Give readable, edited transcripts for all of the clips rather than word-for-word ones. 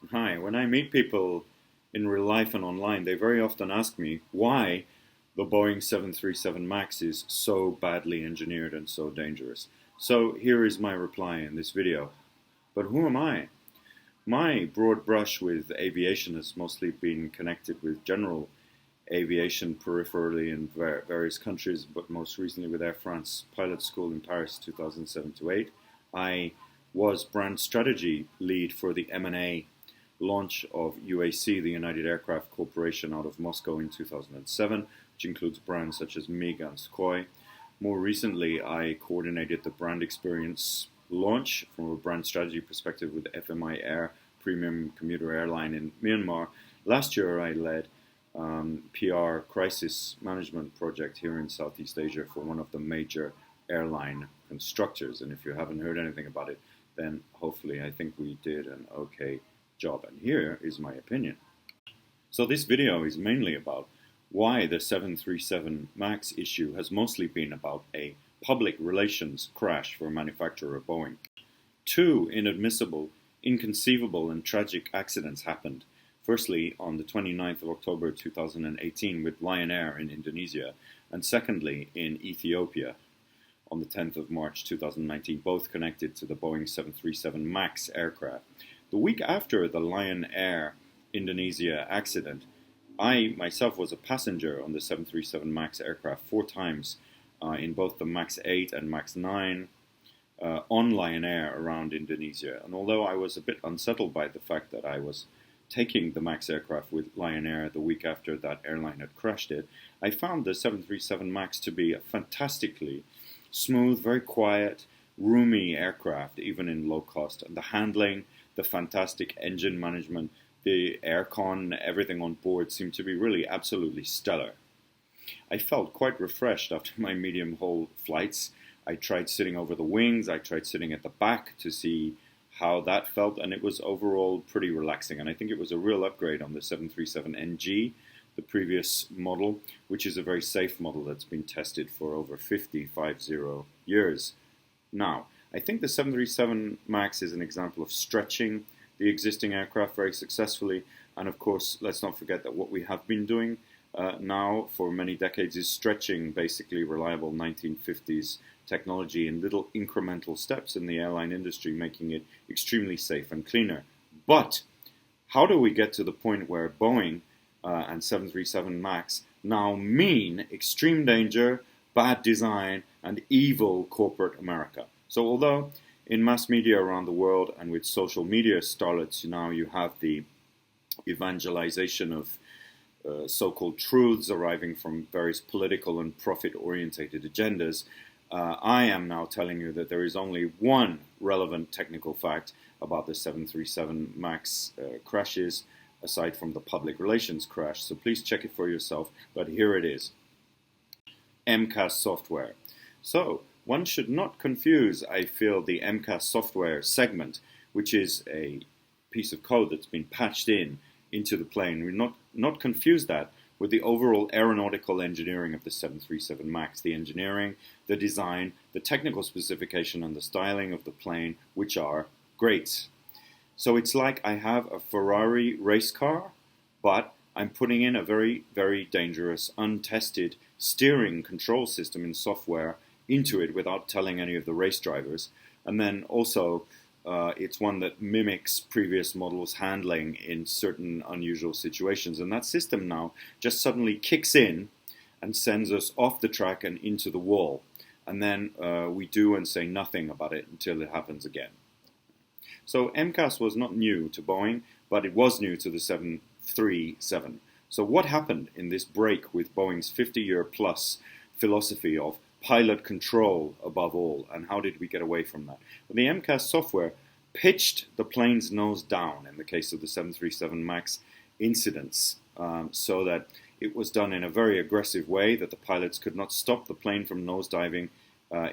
Hi, when I meet people in real life and online, they very often ask me why the Boeing 737 MAX is so badly engineered and so dangerous. So here is my reply in this video. But who am I? My broad brush with aviation has mostly been connected with general aviation peripherally in various countries, but most recently with Air France Pilot School in Paris 2007 to 8. I was brand strategy lead for the M&A launch of UAC, the United Aircraft Corporation, out of Moscow in 2007, which includes brands such as MiG and Sukhoi. More recently, I coordinated the brand experience launch from a brand strategy perspective with FMI Air, premium commuter airline in Myanmar. Last year, I led PR crisis management project here in Southeast Asia for one of the major airline constructors. And if you haven't heard anything about it, then hopefully I think we did an okay job. And here is my opinion. So this video is mainly about why the 737 MAX issue has mostly been about a public relations crash for manufacturer Boeing. Two inadmissible, inconceivable, and tragic accidents happened. Firstly, on the 29th of October 2018 with Lion Air in Indonesia, and secondly, in Ethiopia on the 10th of March 2019, both connected to the Boeing 737 MAX aircraft. The week after the Lion Air Indonesia accident, I myself was a passenger on the 737 MAX aircraft 4 times in both the MAX 8 and MAX 9 on Lion Air around Indonesia. And although I was a bit unsettled by the fact that I was taking the MAX aircraft with Lion Air the week after that airline had crashed it, I found the 737 MAX to be a fantastically smooth, very quiet, roomy aircraft, even in low cost. And the handling, the fantastic engine management, the aircon, everything on board seemed to be really absolutely stellar. I felt quite refreshed after my medium-haul flights. I tried sitting over the wings, I tried sitting at the back to see how that felt, and it was overall pretty relaxing. And I think it was a real upgrade on the 737NG, the previous model, which is a very safe model that's been tested for over 50 years. Now, I think the 737 MAX is an example of stretching the existing aircraft very successfully. And of course, let's not forget that what we have been doing now for many decades is stretching basically reliable 1950s technology in little incremental steps in the airline industry, making it extremely safe and cleaner. But how do we get to the point where Boeing and 737 MAX now mean extreme danger, bad design, and evil corporate America? So although in mass media around the world and with social media starlets, now you have the evangelization of so-called truths arriving from various political and profit-orientated agendas, I am now telling you that there is only one relevant technical fact about the 737 MAX crashes, aside from the public relations crash, so please check it for yourself, but here it is. MCAS software. So, one should not confuse, I feel, the MCAS software segment, which is a piece of code that's been patched into the plane. We not confuse that with the overall aeronautical engineering of the 737 MAX. The engineering, the design, the technical specification, and the styling of the plane, which are great. So it's like I have a Ferrari race car, but I'm putting in a very, very dangerous, untested steering control system in software into it without telling any of the race drivers. And then also, it's one that mimics previous models' handling in certain unusual situations. And that system now just suddenly kicks in and sends us off the track and into the wall. And then we do and say nothing about it until it happens again. So MCAS was not new to Boeing, but it was new to the 737. So what happened in this break with Boeing's 50-year plus philosophy of pilot control above all, and how did we get away from that? Well, the MCAS software pitched the plane's nose down in the case of the 737 MAX incidents, so that it was done in a very aggressive way that the pilots could not stop the plane from nosediving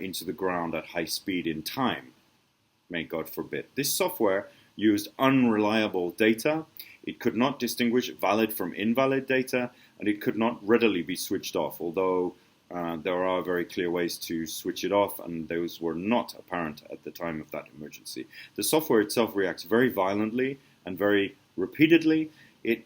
into the ground at high speed in time. May God forbid. This software used unreliable data, it could not distinguish valid from invalid data, and it could not readily be switched off, although there are very clear ways to switch it off, and those were not apparent at the time of that emergency. The software itself reacts very violently and very repeatedly. It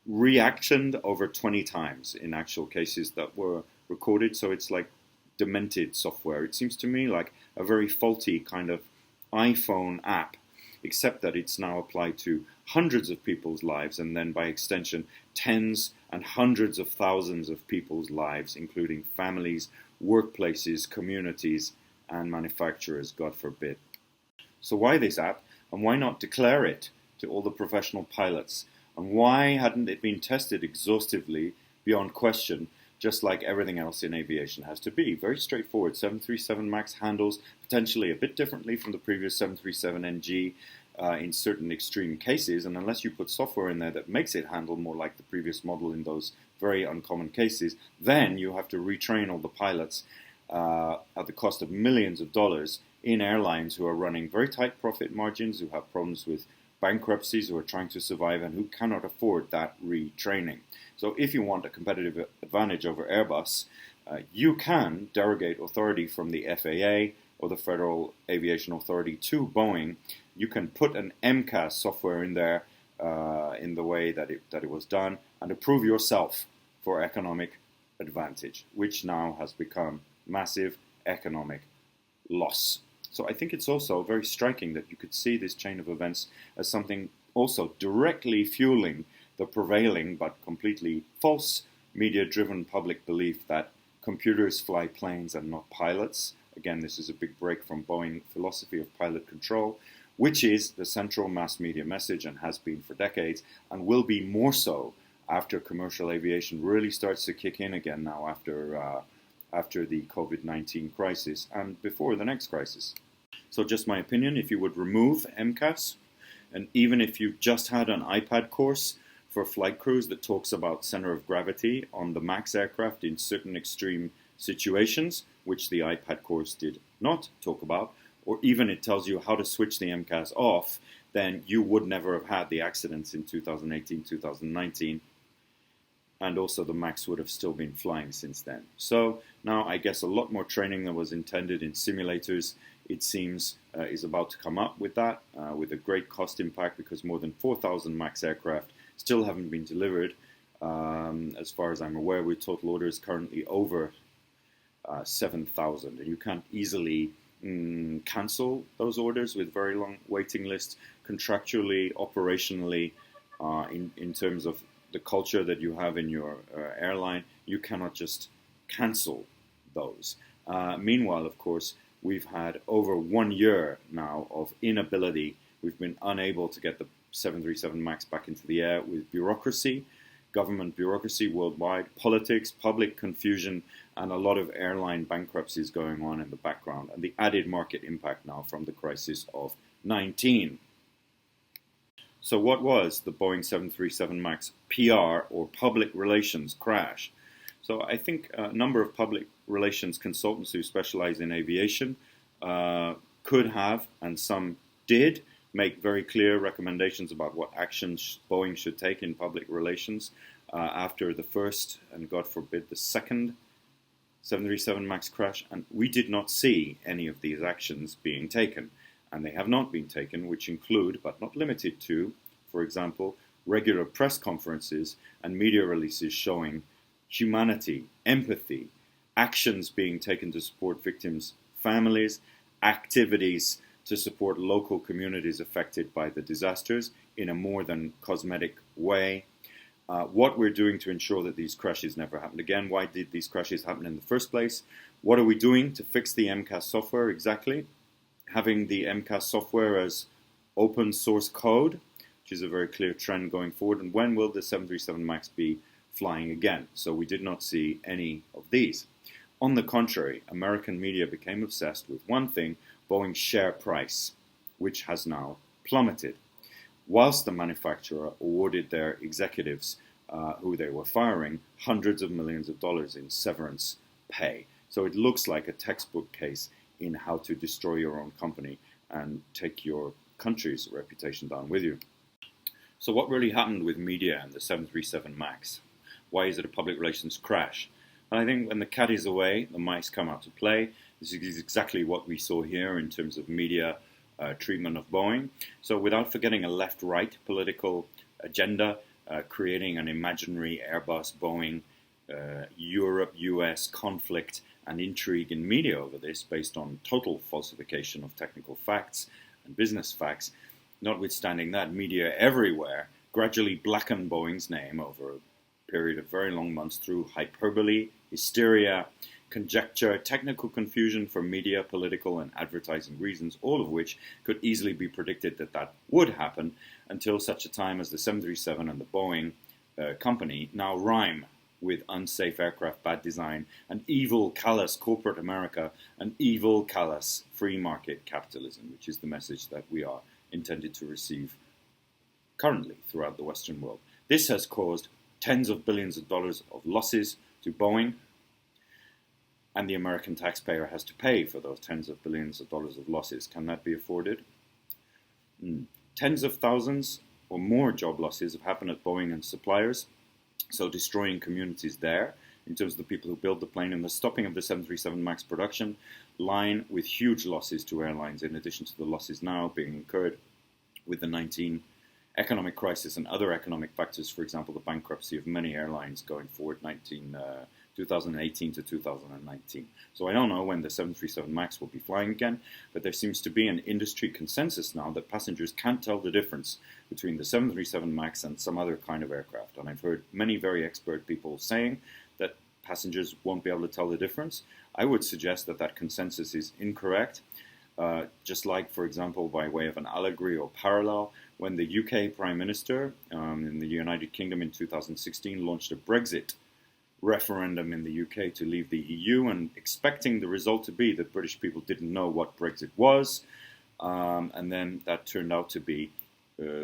reactioned over 20 times in actual cases that were recorded, so it's like demented software. It seems to me like a very faulty kind of iPhone app, except that it's now applied to hundreds of people's lives, and then by extension tens and hundreds of thousands of people's lives, including families, workplaces, communities, and manufacturers, God forbid. So why this app, and why not declare it to all the professional pilots? And why hadn't it been tested exhaustively beyond question, just like everything else in aviation has to be? Very straightforward. 737 MAX handles potentially a bit differently from the previous 737 NG in certain extreme cases, and unless you put software in there that makes it handle more like the previous model in those very uncommon cases, then you have to retrain all the pilots at the cost of millions of dollars in airlines who are running very tight profit margins, who have problems with bankruptcies, who are trying to survive, and who cannot afford that retraining. So if you want a competitive advantage over Airbus, you can derogate authority from the FAA or the Federal Aviation Authority to Boeing. You can put an MCAS software in there in the way that it was done, and approve yourself for economic advantage, which now has become massive economic loss. So I think it's also very striking that you could see this chain of events as something also directly fueling the prevailing but completely false media-driven public belief that computers fly planes and not pilots. Again, this is a big break from Boeing philosophy of pilot control, which is the central mass media message and has been for decades, and will be more so after commercial aviation really starts to kick in again now after the COVID-19 crisis and before the next crisis. So just my opinion, if you would remove MCAS, and even if you've just had an iPad course for flight crews that talks about center of gravity on the MAX aircraft in certain extreme situations, which the iPad course did not talk about, or even it tells you how to switch the MCAS off, then you would never have had the accidents in 2018, 2019, and also the MAX would have still been flying since then. So now I guess a lot more training than was intended in simulators, it seems, is about to come up with that, with a great cost impact, because more than 4,000 MAX aircraft still haven't been delivered. As far as I'm aware, with total orders currently over 7,000, and you can't easily cancel those orders with very long waiting lists contractually, operationally, in terms of the culture that you have in your airline. You cannot just cancel those. Meanwhile, of course, we've had over 1 year now of inability. We've been unable to get the 737 MAX back into the air with bureaucracy, government bureaucracy worldwide, politics, public confusion, and a lot of airline bankruptcies going on in the background, and the added market impact now from the crisis of 19. So what was the Boeing 737 MAX PR, or public relations, crash? So I think a number of public relations consultants who specialize in aviation could have, and some did, make very clear recommendations about what actions Boeing should take in public relations after the first, and God forbid, the second 737 MAX crash. And we did not see any of these actions being taken. And they have not been taken, which include, but not limited to, for example, regular press conferences and media releases showing humanity, empathy, actions being taken to support victims' families, activities to support local communities affected by the disasters in a more than cosmetic way. What we're doing to ensure that these crashes never happen again. Why did these crashes happen in the first place? What are we doing to fix the MCAS software exactly? Having the MCAS software as open source code, which is a very clear trend going forward. And when will the 737 MAX be flying again? So we did not see any of these. On the contrary, American media became obsessed with one thing: Boeing's share price, which has now plummeted, whilst the manufacturer awarded their executives, who they were firing, hundreds of millions of dollars in severance pay. So it looks like a textbook case in how to destroy your own company and take your country's reputation down with you. So what really happened with media and the 737 MAX? Why is it a public relations crash? And I think when the cat is away, the mice come out to play. This is exactly what we saw here in terms of media treatment of Boeing. So without forgetting a left-right political agenda, creating an imaginary Airbus, Boeing, Europe-US conflict and intrigue in media over this based on total falsification of technical facts and business facts. Notwithstanding that, media everywhere gradually blackened Boeing's name over a period of very long months through hyperbole, hysteria, conjecture, technical confusion for media, political and advertising reasons, all of which could easily be predicted that would happen until such a time as the 737 and the Boeing company now rhyme with unsafe aircraft, bad design, and evil, callous corporate America, and evil, callous free market capitalism, which is the message that we are intended to receive currently throughout the Western world. This has caused tens of billions of dollars of losses to Boeing, and the American taxpayer has to pay for those tens of billions of dollars of losses. Can that be afforded? Tens of thousands or more job losses have happened at Boeing and suppliers, so destroying communities there in terms of the people who build the plane, and the stopping of the 737 MAX production line with huge losses to airlines, in addition to the losses now being incurred with the 19 economic crisis and other economic factors, for example, the bankruptcy of many airlines going forward 2018 to 2019. So I don't know when the 737 MAX will be flying again, but there seems to be an industry consensus now that passengers can't tell the difference between the 737 MAX and some other kind of aircraft. And I've heard many very expert people saying that passengers won't be able to tell the difference. I would suggest that that consensus is incorrect. Just like, for example, by way of an allegory or parallel, when the UK Prime Minister in the United Kingdom in 2016 launched a Brexit referendum in the UK to leave the EU, and expecting the result to be that British people didn't know what Brexit was, and then that turned out to be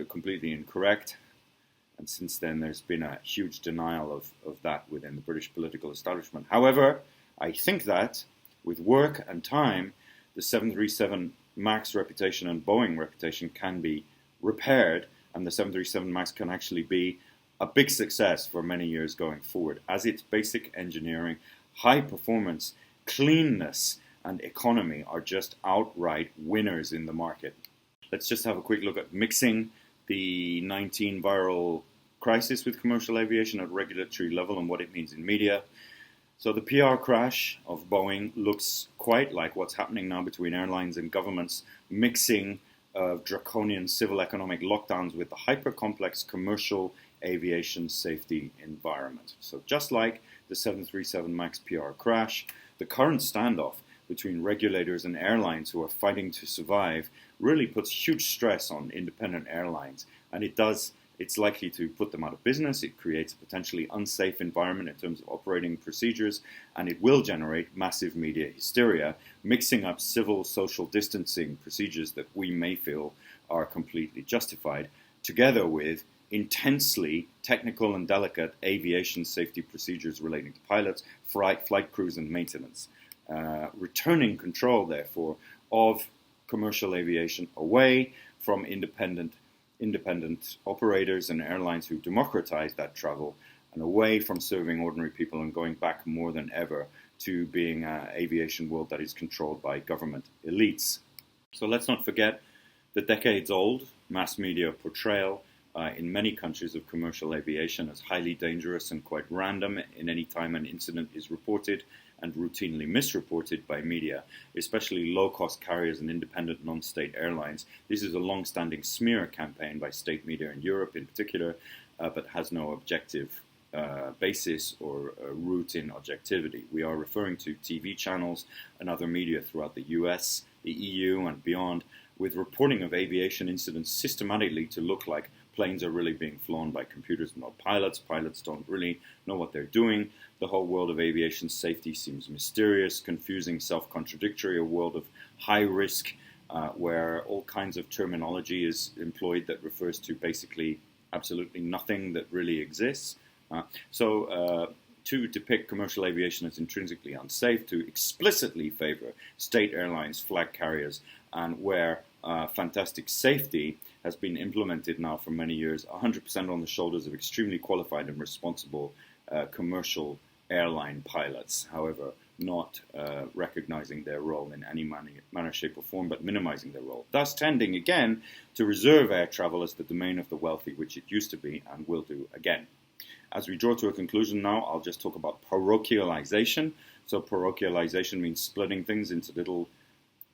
completely incorrect. And since then, there's been a huge denial of that within the British political establishment. However, I think that with work and time, the 737 MAX reputation and Boeing reputation can be repaired, and the 737 MAX can actually be a big success for many years going forward, as its basic engineering, high performance, cleanness, and economy are just outright winners in the market. Let's just have a quick look at mixing the 19 viral crisis with commercial aviation at regulatory level and what it means in media. So the PR crash of Boeing looks quite like what's happening now between airlines and governments, mixing draconian civil economic lockdowns with the hyper-complex commercial aviation safety environment. So just like the 737 MAX PR crash, the current standoff between regulators and airlines who are fighting to survive really puts huge stress on independent airlines, and it's likely to put them out of business. It creates a potentially unsafe environment in terms of operating procedures, and it will generate massive media hysteria, mixing up civil social distancing procedures that we may feel are completely justified, together with intensely technical and delicate aviation safety procedures relating to pilots, flight crews, and maintenance. Returning control, therefore, of commercial aviation away from independent operators and airlines who democratize that travel, and away from serving ordinary people and going back more than ever to being an aviation world that is controlled by government elites. So let's not forget the decades-old mass media portrayal in many countries of commercial aviation as highly dangerous and quite random in any time an incident is reported, and routinely misreported by media, especially low-cost carriers and independent non-state airlines. This is a long-standing smear campaign by state media in Europe in particular, but has no objective basis or root in objectivity. We are referring to TV channels and other media throughout the US, the EU, and beyond, with reporting of aviation incidents systematically to look like planes are really being flown by computers and not pilots. Pilots don't really know what they're doing. The whole world of aviation safety seems mysterious, confusing, self-contradictory, a world of high risk where all kinds of terminology is employed that refers to basically absolutely nothing that really exists. To depict commercial aviation as intrinsically unsafe, to explicitly favor state airlines, flag carriers, and where fantastic safety has been implemented now for many years, 100% on the shoulders of extremely qualified and responsible commercial airline pilots. However, not recognizing their role in any manner, shape, or form, but minimizing their role, thus tending again to reserve air travel as the domain of the wealthy, which it used to be and will do again. As we draw to a conclusion now, I'll just talk about parochialization. So parochialization means splitting things into little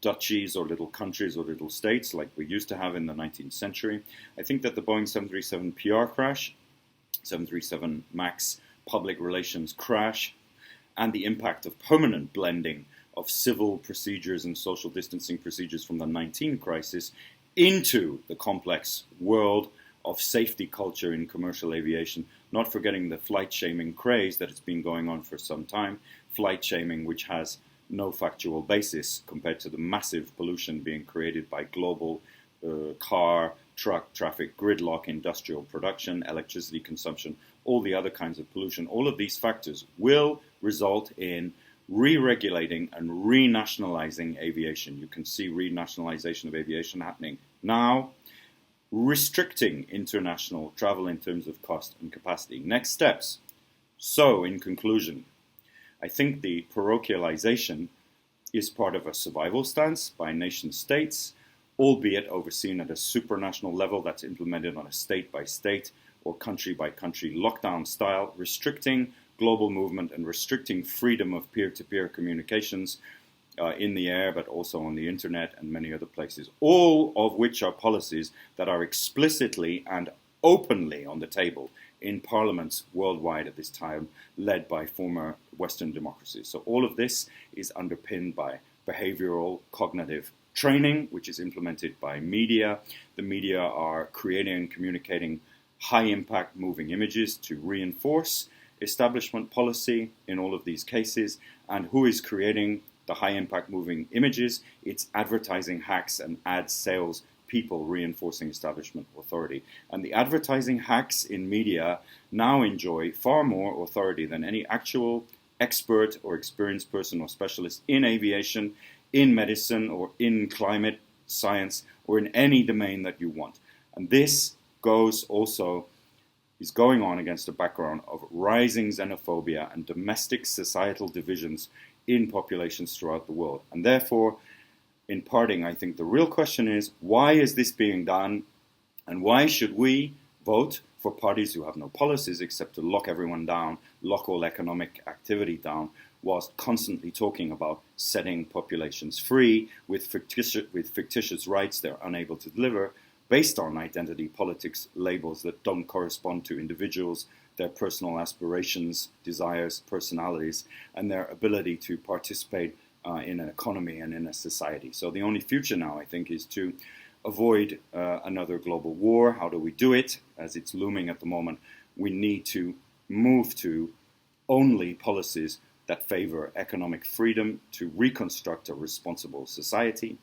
duchies or little countries or little states like we used to have in the 19th century. I think that the Boeing 737 PR crash, 737 MAX public relations crash, and the impact of permanent blending of civil procedures and social distancing procedures from the 19 crisis into the complex world of safety culture in commercial aviation, not forgetting the flight shaming craze that has been going on for some time, flight shaming which has no factual basis compared to the massive pollution being created by global car, truck traffic, gridlock, industrial production, electricity consumption, all the other kinds of pollution. All of these factors will result in re-regulating and renationalizing aviation. You can see renationalization of aviation happening now, restricting international travel in terms of cost and capacity. Next steps. So, in conclusion, I think the parochialization is part of a survival stance by nation states, albeit overseen at a supranational level that's implemented on a state-by-state or country-by-country lockdown style, restricting global movement and restricting freedom of peer-to-peer communications in the air, but also on the internet and many other places, all of which are policies that are explicitly and openly on the table in parliaments worldwide at this time, led by former Western democracies. So all of this is underpinned by behavioral cognitive training, which is implemented by media. The media are creating and communicating high-impact moving images to reinforce establishment policy in all of these cases. And who is creating the high-impact moving images? It's advertising hacks and ad sales people reinforcing establishment authority. And the advertising hacks in media now enjoy far more authority than any actual expert or experienced person or specialist in aviation, in medicine, or in climate science, or in any domain that you want. And this is going on against a background of rising xenophobia and domestic societal divisions in populations throughout the world. And therefore, in parting, I think the real question is, why is this being done? And why should we vote for parties who have no policies except to lock everyone down, lock all economic activity down, whilst constantly talking about setting populations free with fictitious rights they're unable to deliver, based on identity politics labels that don't correspond to individuals, their personal aspirations, desires, personalities, and their ability to participate in an economy and in a society. So the only future now, I think, is to avoid another global war. How do we do it? As it's looming at the moment, we need to move to only policies that favor economic freedom to reconstruct a responsible society,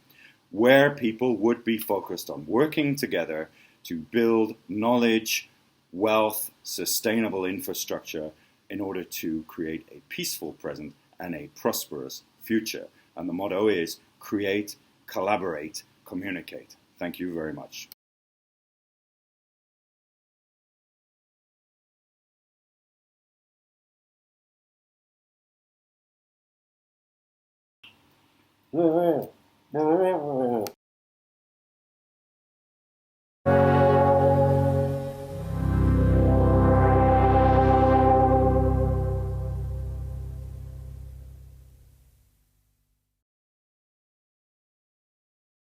where people would be focused on working together to build knowledge, wealth, sustainable infrastructure in order to create a peaceful present and a prosperous future. And the motto is create, collaborate, communicate. Thank you very much.